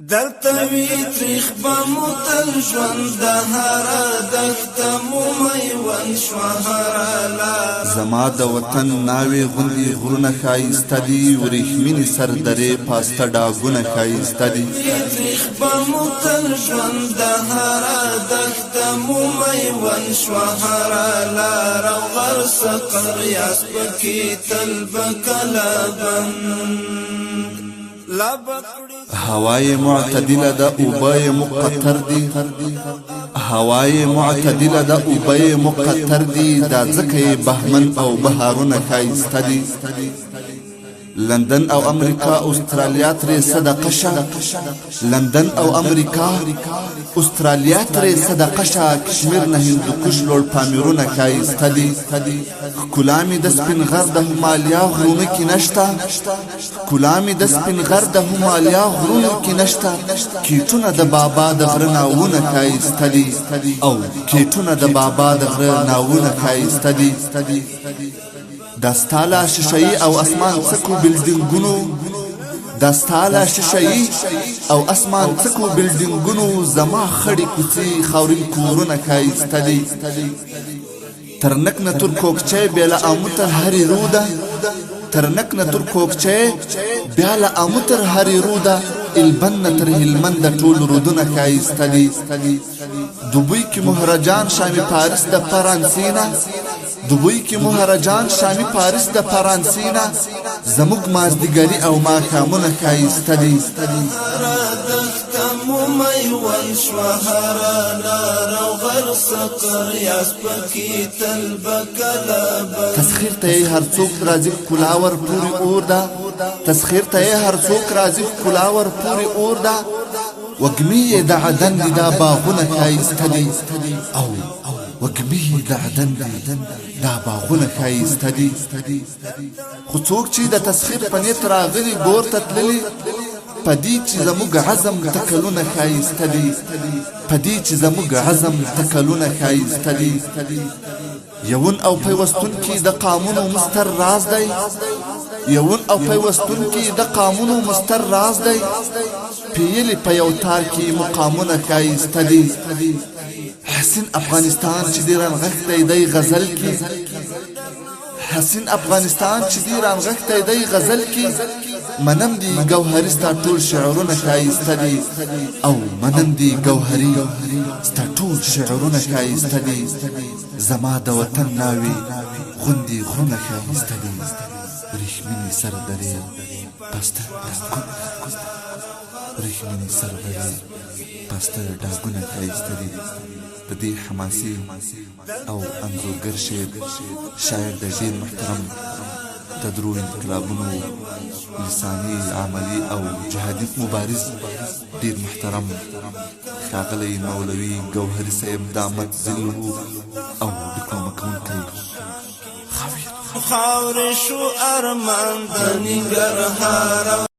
دلتوی تریخ بموتل ژوند د هره دښته مو میوند شوه هره لار زما د وطن ناوې غوندې غرونه ښایسته دي وریښمینې سردرې پاسته ډاګونه ښایسته دي تریخ بموتل ژوند د هره دښته مو میوند شوه هره لار او غر سقر یاست پکې تل به کله بند هوای معتدله ده اوبه مقطر دي هوای معتدله ده اوبه مقطر دي دا ځکه بهمن او بهارونه ښایسته دي لندن او امریکا استرالیا ترې صدقه شه لندن او امریکا استرالیا ترې صدقه شه کشمیر نه هندوکش لوړ پامیرونه ښایسته دي ښکلا مې د سپین غر د همالیا غرونو کې نشته ښکلا مې د سپین غر د همالیا غرونو کې نشته کیټونه د بابا د غره ناوونه ښایسته دي او کیټونه د بابا د غره ناوونه ښایسته دي دستاله شیشه‌ای او اسمان څکو بلډینګونو دستاله شیشه‌ای او اسمان څکو بلډینګونو زما خړې کوڅې خاورین کورونه ښایسته دي ترنک نه تر کوکچې بیله اموتر هرې روده ترنک نه تر کوکچې بیله اموتر هرې روده البن نه تر هلمند ټول رودونه ښایسته دي دوبۍ کې مهرجان شامي پاریس د فرانسې نه دوبۍ کې مهرجان شامي پاریس د فرانسې نه زموږ مازدیګري او ماښامونه ښایسته دي مو میوند شوه هره لار او غر سقر یاست پکې تل به کله بند تسخیر ته یې هر څوک راځي ښکلا ور پورې اور ده تسخیر ته یې هر څوک راځي ښکلا ور پورې اور ده وږمې یې د عدن دي دا باغونه ښایسته دي او وږمې یې د عدن دي دا باغونه ښایسته دي خو څوک چې د تسخیر په نیت راغلي ګور ته تللي پدې چې زموږ عزم تکلونه ښایسته دي پدې چې زموږ عزم تکلونه ښایسته دي یون او پیوستون کې د قامونو مستر راز دی یون او پیوستون کې د قامونو مستر راز دی پیلې په یو تار کې مقامونه ښایسته دي حسین افغانستان چې دی رانغښتی دی غزل کې حسین افغانستان چې دی رانغښتی دی غزل کې منم دی گوهری ستا ټول شعرونه ښایسته دي او منم دی گوهری ستا ټول شعرونه ښایسته دي زما د وطن ناوې غوندې غرونه ښایسته دي وریښمینې سردرې پسته ډاګونه وریښمینې سردرې پسته ډاګونه ښایسته دي د دې حماسي او انځورګر شاعر د ډېر محترم د درو انقلابونو لساني عملي او جهادي مبارز ډېر محترم ښاغلی مولوي ګوهري صاحب دامت ظله او ډیپلومه کوونکی خاورې شو ارمان د ننګرهار